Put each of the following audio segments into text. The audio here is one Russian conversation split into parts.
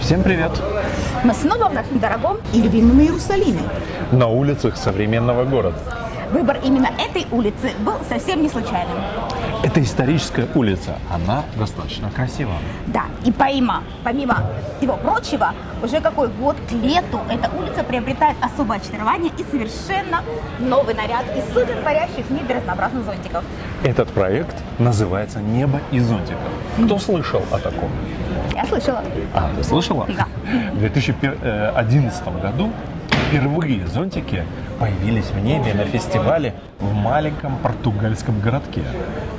Всем привет! Мы снова в нашем дорогом и любимом Иерусалиме. На улицах современного города. Выбор именно этой улицы был совсем не случайным. Это историческая улица, она достаточно красивая. Да, и помимо всего прочего, уже какой год к лету эта улица приобретает особое очарование и совершенно новый наряд из сотен парящих в небе разнообразных зонтиков. Этот проект называется «Небо и зонтиков». Кто слышал о таком? Я слышала. А, ты слышала? Да. В 2011 году впервые зонтики появились в небе на фестивале в маленьком португальском городке.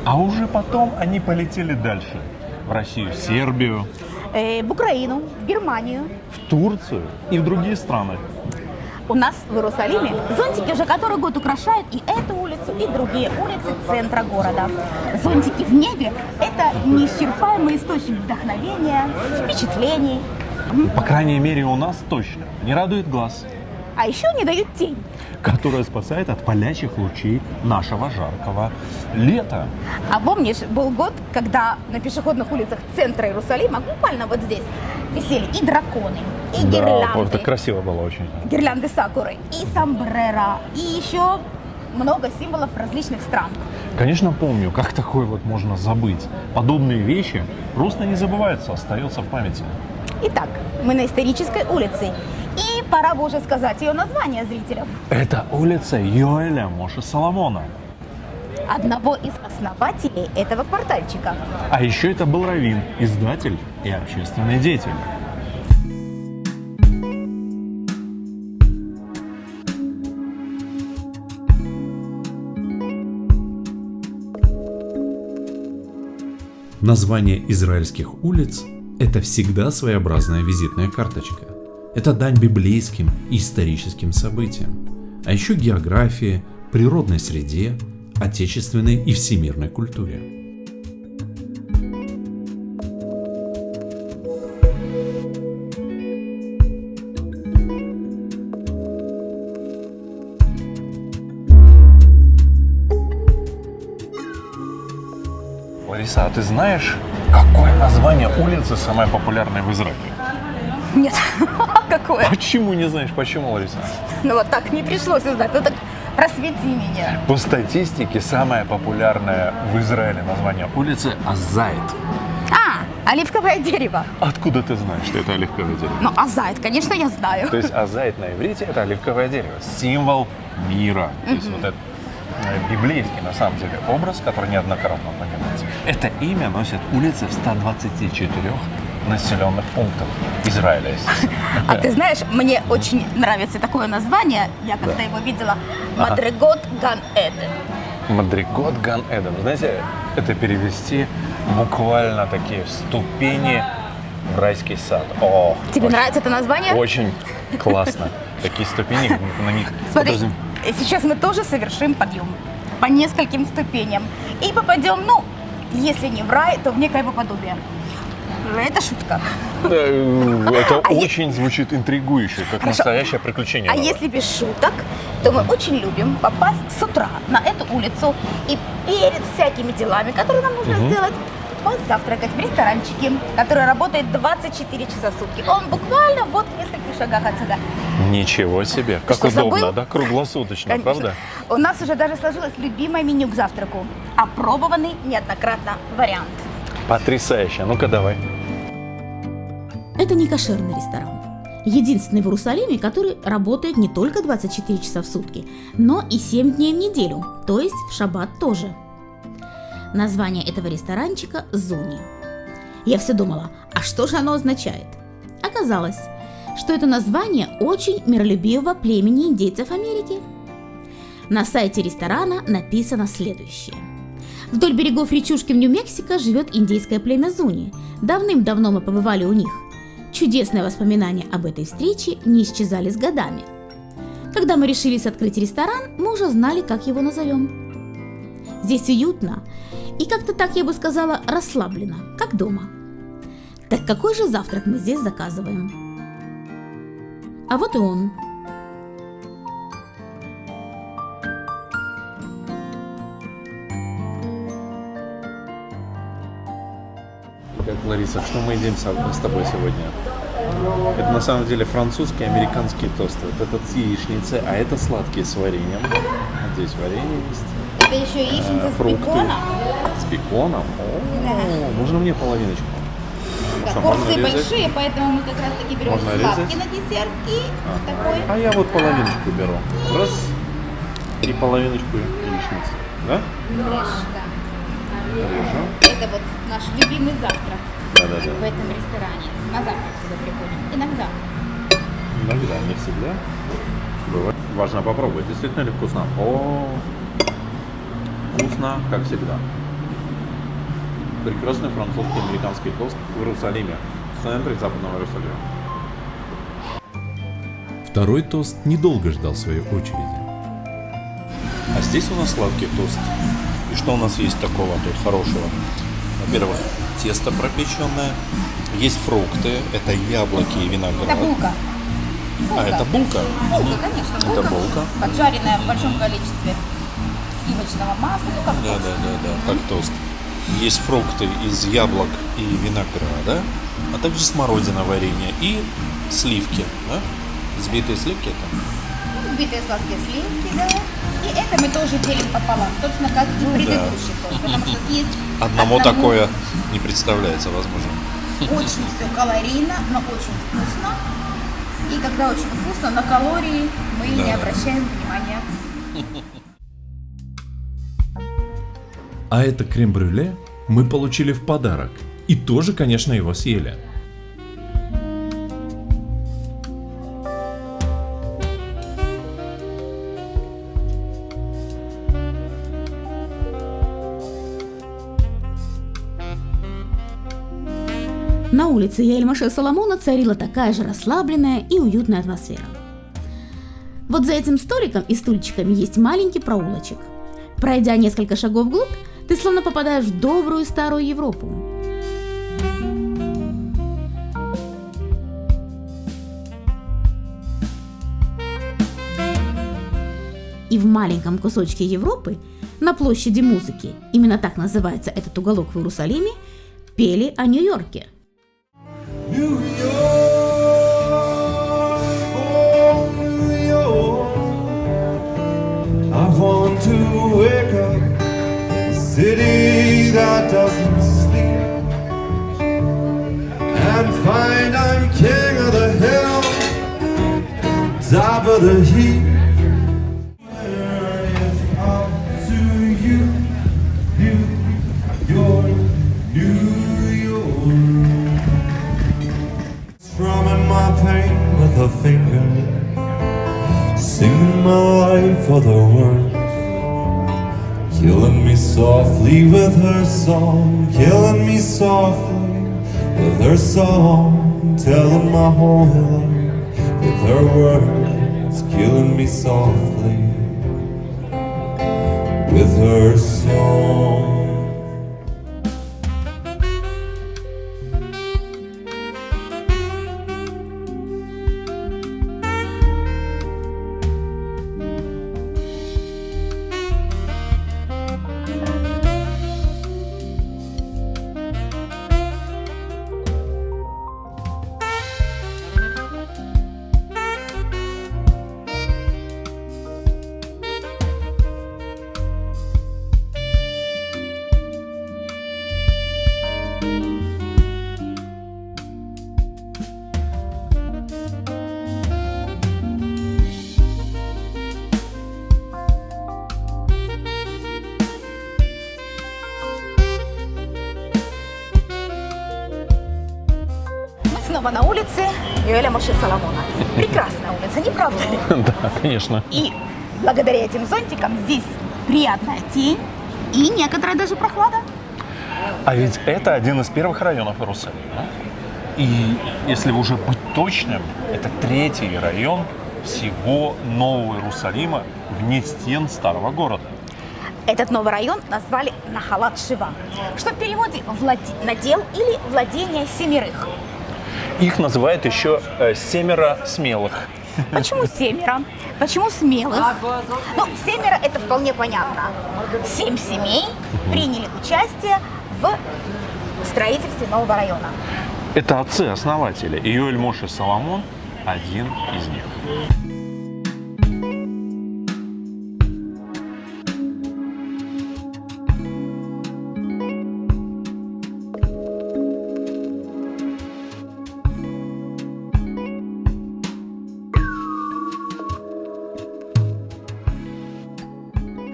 А уже потом они полетели дальше. В Россию, Сербию, В Украину, в Германию. в Турцию и в другие страны. У нас в Иерусалиме зонтики уже который год украшают и эту улицу, и другие улицы центра города. Зонтики в небе – это неисчерпаемый источник вдохновения, впечатлений, По крайней мере, у нас точно. Не радует глаз, а еще не дают тень. которая спасает от палящих лучей нашего жаркого лета. А помнишь, был год, когда на пешеходных улицах центра Иерусалима, буквально вот здесь, висели и драконы, и Да, гирлянды. это красиво было очень. Гирлянды сакуры, и сомбреро, и еще много символов различных стран. Конечно, помню, как такое вот можно забыть. Подобные вещи просто не забываются, остаются в памяти. Итак, мы на исторической улице. И пора бы уже сказать ее название зрителям. Это улица Йоэля Моше Соломона. Одного из основателей этого квартальчика. А еще это был раввин, издатель и общественный деятель. Название израильских улиц – это всегда своеобразная визитная карточка. Это дань библейским и историческим событиям, а еще географии, природной среде, отечественной и всемирной культуре. Лариса, а ты знаешь, какое название улицы самое популярное в Израиле? Нет, какое? Почему не знаешь? Почему, Лариса? Ну вот так не пришлось узнать. Ну так просвети меня. По статистике, самое популярное в Израиле название улицы – Азайт. Оливковое дерево. Откуда ты знаешь, что это оливковое дерево? Ну, азайт, конечно, я знаю. То есть азайт на иврите – это оливковое дерево, символ мира. То есть вот этот библейский, на самом деле, образ, который неоднократно упоминается. Это имя носит улицы в 124 населенных пунктах Израиля. А ты знаешь, мне очень нравится такое название. Я когда его видела. Мадрегот Ган Эден. Мадригот Ган Эден. Знаете, это перевести буквально такие ступени в райский сад. О, Тебе очень, нравится это название? Очень классно. Такие ступени, на них... Смотри, сейчас мы тоже совершим подъем по нескольким ступеням. И попадем, ну, если не в рай, то в некое его подобие. Это шутка. Это очень звучит интригующе, как Хорошо. настоящее приключение. А если без шуток, то мы очень любим попасть с утра на эту улицу и перед всякими делами, которые нам нужно сделать, позавтракать в ресторанчике, который работает 24 часа в сутки. Он буквально вот в нескольких шагах отсюда. Ничего себе. Как что, удобно, забыл? да? Круглосуточно, Конечно. правда? У нас уже даже сложилось любимое меню к завтраку. Опробованный неоднократно вариант. Потрясающе. Ну-ка, давай. Это не кошерный ресторан. Единственный в Иерусалиме, который работает не только 24 часа в сутки, но и 7 дней в неделю, то есть в шаббат тоже. Название этого ресторанчика – Зуни. Я все думала, а что же оно означает? Оказалось, что это название очень миролюбивого племени индейцев Америки. На сайте ресторана написано следующее. Вдоль берегов речушки в Нью-Мексико живет индейское племя Зуни. Давным-давно мы побывали у них. Чудесные воспоминания об этой встрече не исчезали с годами. Когда мы решились открыть ресторан, мы уже знали, как его назовем. Здесь уютно и как-то так, я бы сказала, расслабленно, как дома. Так какой же завтрак мы здесь заказываем? А вот и он. Так, Лариса, что мы едим с тобой сегодня? Это на самом деле французские, американские тосты. Вот этот с яичницей, а это сладкие с вареньем. Вот здесь варенье есть. Это еще яичница с Фрукты. беконом. С беконом? О, Да. можно мне половиночку? Да, Что, можно порции резать? большие, поэтому мы как раз таки берем Можно сладкий резать? на десерт и такой. А я вот половиночку беру. Раз. И половиночку яичницы. Да? Фреш, да. Режу. Это вот наш любимый завтрак в Да-да-да. этом ресторане. На завтрак сюда приходим. Иногда. Иногда, не всегда. Бывает. Важно попробовать. Действительно ли вкусно? О, вкусно, как всегда. Прекрасный французский американский тост в Иерусалиме, в центре Западного Иерусалима. Второй тост недолго ждал своей очереди. А здесь у нас сладкий тост. И что у нас есть такого тут хорошего? Во-первых, тесто пропеченное, есть фрукты, это яблоки и виноград. Это булка. А, это булка? Булка, конечно. Это булка. Поджаренная в большом количестве сливочного масла. Ну, как Да, тост. да, как тост. Есть фрукты из яблок и винограда, а также смородина, варенье и сливки. Да? Взбитые сливки это? Взбитые сладкие сливки, да. И это мы тоже делим пополам. Собственно, как и предыдущий тост. Потому что съесть Одному такое не представляется возможно. очень все калорийно, но очень вкусно. И когда очень вкусно, на калории мы не обращаем внимания. А это крем-брюле мы получили в подарок. И тоже, конечно, его съели. На улице Яэль-Моше Соломона царила такая же расслабленная и уютная атмосфера. Вот за этим столиком и стульчиками есть маленький проулочек. Пройдя несколько шагов вглубь, ты словно попадаешь в добрую старую Европу. И в маленьком кусочке Европы, на площади музыки, именно так называется этот уголок в Иерусалиме, пели о Нью-Йорке. New York, oh New York, I want to wake up in a city that doesn't sleep and find I'm king of the hill, top of the heap. Where is up to you, New York, New York. Strumming my pain with a finger, singing my life for the words, killing me softly with her song, killing me softly with her song, telling my whole life with her words, killing me softly with her song. Снова на улице Яэля-Моше Соломона. Прекрасная улица, не правда ли? Да, конечно. И благодаря этим зонтикам здесь приятная тень и некоторая даже прохлада. А ведь это один из первых районов Иерусалима. И если уже быть точным, это третий район всего Нового Иерусалима вне стен старого города. Этот новый район назвали Нахалат Шива, что в переводе надел или владение семерых. Их называют еще семеро смелых. Почему семеро? Почему смелых? Ну, семеро это вполне понятно. 7 семей приняли участие в строительстве нового района. Это отцы-основатели. И Юэль Моше Соломон один из них.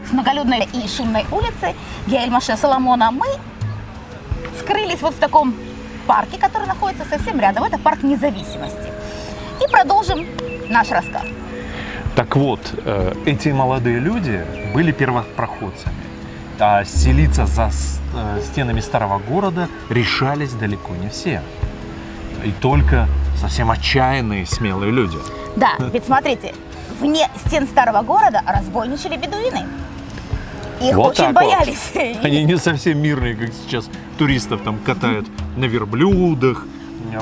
С многолюдной и шумной улицы Юэль Моше Соломона мы скрылись вот в таком парке, который находится совсем рядом. Это парк Независимости. И продолжим наш рассказ. Так вот, эти молодые люди были первопроходцами. А селиться за стенами старого города решались далеко не все. И только совсем отчаянные, смелые люди. Да, ведь смотрите, вне стен старого города разбойничали бедуины. Их Вот очень так боялись. вот. Они не совсем мирные, как сейчас туристов там катают на верблюдах,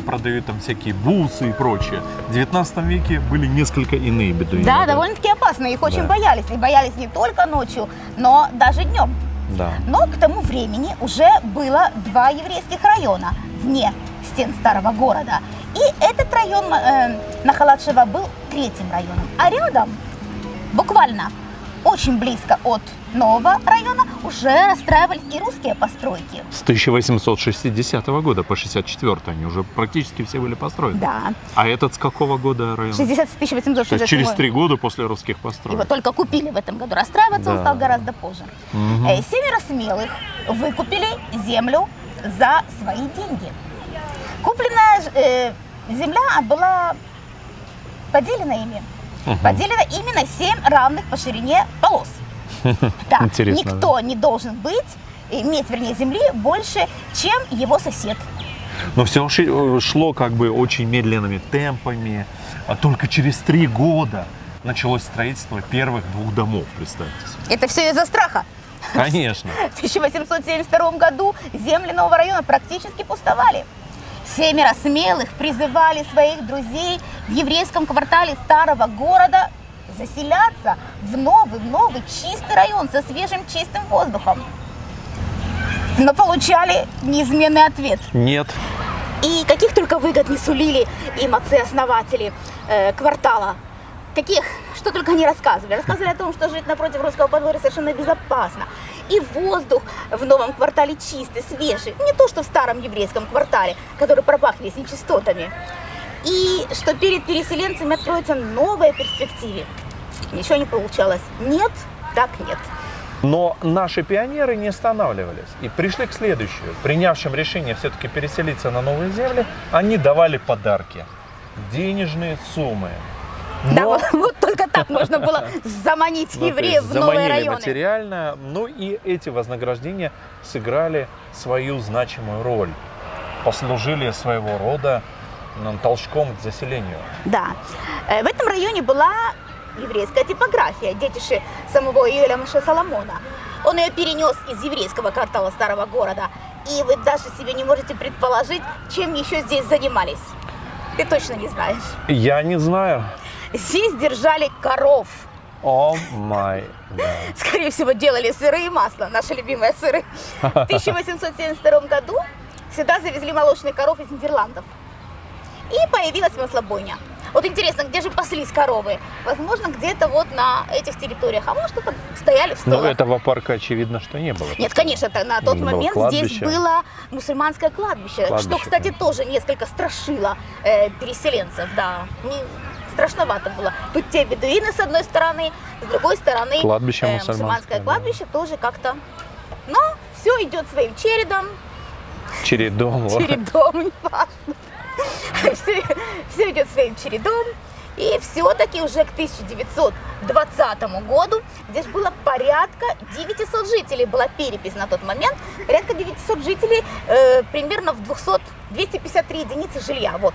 продают там всякие бусы и прочее. В 19 веке были несколько иные бедуины. Да, довольно-таки опасные, их очень Да. боялись. И боялись не только ночью, но даже днем. Да. Но к тому времени уже было 2 еврейских района вне стен старого города. И этот район Нахалат-Шева был 3-м районом. А рядом, буквально очень близко от нового района, уже расстраивались и русские постройки. С 1860 года по 64 они уже практически все были построены. Да, А этот с какого года район? 1867. То есть через 3 года после русских построек. Его только купили в этом году. Расстраиваться он Да. стал гораздо позже. Мгм. 7 смелых выкупили землю за свои деньги. Купленная земля была поделена ими. Поделена именно 7 равных по ширине полос. Да, Интересно, никто не должен иметь, вернее, земли больше, чем его сосед. Но все шло как бы очень медленными темпами. А только через 3 года началось строительство первых 2 домов, представьте себе. Это все из-за страха. Конечно. В 1872 году земли нового района практически пустовали. 7 смелых призывали своих друзей в еврейском квартале старого города заселяться в новый чистый район со свежим чистым воздухом. Но получали неизменный ответ. Нет. И каких только выгод не сулили им отцы-основатели квартала. Каких, что только не рассказывали. Рассказывали о том, что жить напротив русского подворья совершенно безопасно. И воздух в новом квартале чистый, свежий. Не то, что в старом еврейском квартале, который пропах весь нечистотами. И что перед переселенцами откроются новые перспективы. Ничего не получалось. Нет, так нет. Но наши пионеры не останавливались и пришли к следующему. Принявшим решение все-таки переселиться на новые земли, они давали подарки. Денежные суммы. Да, вот только так можно было заманить евреев в новые заманили районы. материально, ну и эти вознаграждения сыграли свою значимую роль. Послужили своего рода толчком к заселению. Да. В этом районе была еврейская типография, детище самого Юэля Моше Соломона. Он ее перенес из еврейского квартала старого города. И вы даже себе не можете предположить, чем еще здесь занимались. Ты точно не знаешь. Я не знаю. Здесь держали коров. О май. Скорее всего, делали сыры и масло, наши любимые сыры. В 1872 году сюда завезли молочных коров из Нидерландов. И появилась маслобойня. Вот интересно, где же паслись коровы? Возможно, где-то вот на этих территориях. А может, это стояли в Но столах. этого парка, очевидно, что не было. Нет, конечно, на тот Было момент здесь кладбище. было мусульманское кладбище, что, Кладбище, кстати, конечно. тоже несколько страшило переселенцев, да. Страшновато было. Тут те бедуины с одной стороны, с другой стороны Кладбище мусульманское мусульманское, да. кладбище тоже как-то. Но все идет своим чередом, Чередом. не важно. Все идет своим чередом. И все-таки уже к 1920 году здесь было порядка 900 жителей. Была перепись на тот момент. Порядка 900 жителей, примерно в 253 единицы жилья. Вот.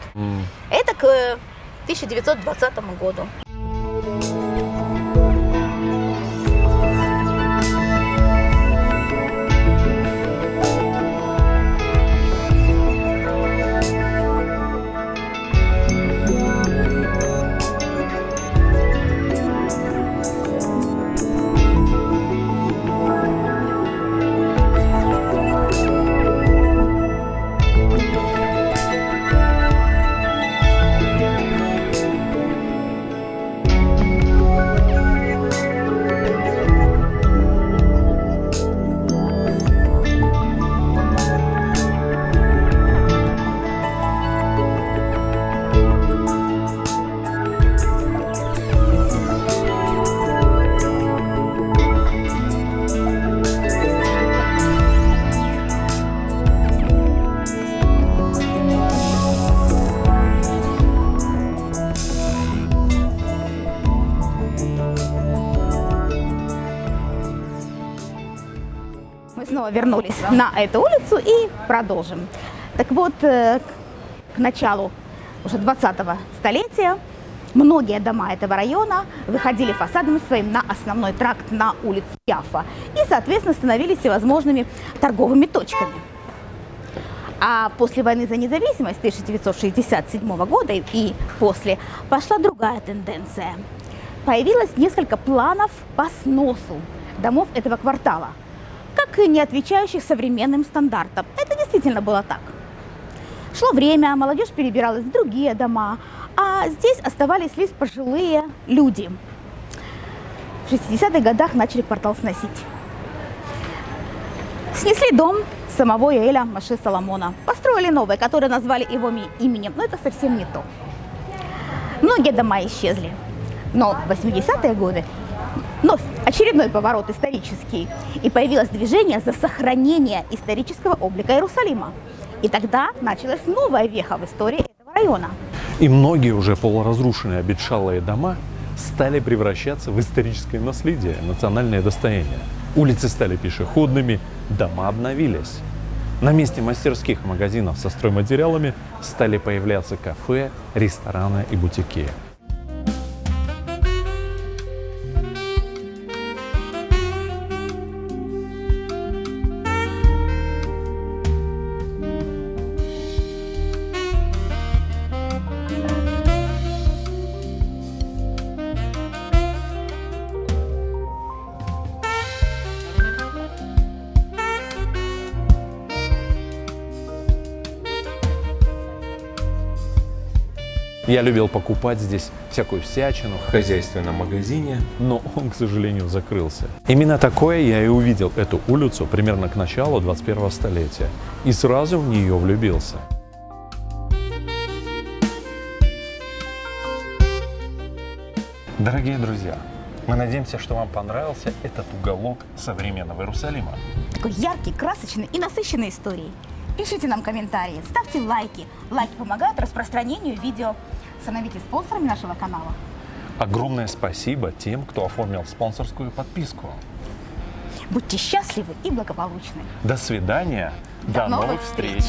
Это к 1920 году. снова вернулись на эту улицу и продолжим. Так вот, к началу уже 20-го столетия многие дома этого района выходили фасадом своим на основной тракт на улицу Яффа и, соответственно, становились всевозможными торговыми точками. А после войны за независимость 1967 года и после пошла другая тенденция. Появилось несколько планов по сносу домов этого квартала, как и не отвечающих современным стандартам. Это действительно было так. Шло время, молодежь перебиралась в другие дома, а здесь оставались лишь пожилые люди. В 60-х годах начали квартал сносить. Снесли дом самого Яэля Моше Соломона. Построили новый, который назвали его именем, но это совсем не то. Многие дома исчезли. Но в 80-е годы вновь очередной поворот исторический, и появилось движение за сохранение исторического облика Иерусалима. И тогда началась новая веха в истории этого района. И многие уже полуразрушенные обветшалые дома стали превращаться в историческое наследие, национальное достояние. Улицы стали пешеходными, дома обновились. На месте мастерских магазинов со стройматериалами стали появляться кафе, рестораны и бутики. Я любил покупать здесь всякую всячину в хозяйственном магазине, но он, к сожалению, закрылся. Именно такое я и увидел эту улицу примерно к началу 21-го столетия и сразу в нее влюбился. Дорогие друзья, мы надеемся, что вам понравился этот уголок современного Иерусалима. Такой яркий, красочный и насыщенной историей. Пишите нам комментарии, ставьте лайки. Лайки помогают распространению видео. Становитесь спонсорами нашего канала. Огромное спасибо тем, кто оформил спонсорскую подписку. Будьте счастливы и благополучны. До свидания. До новых встреч.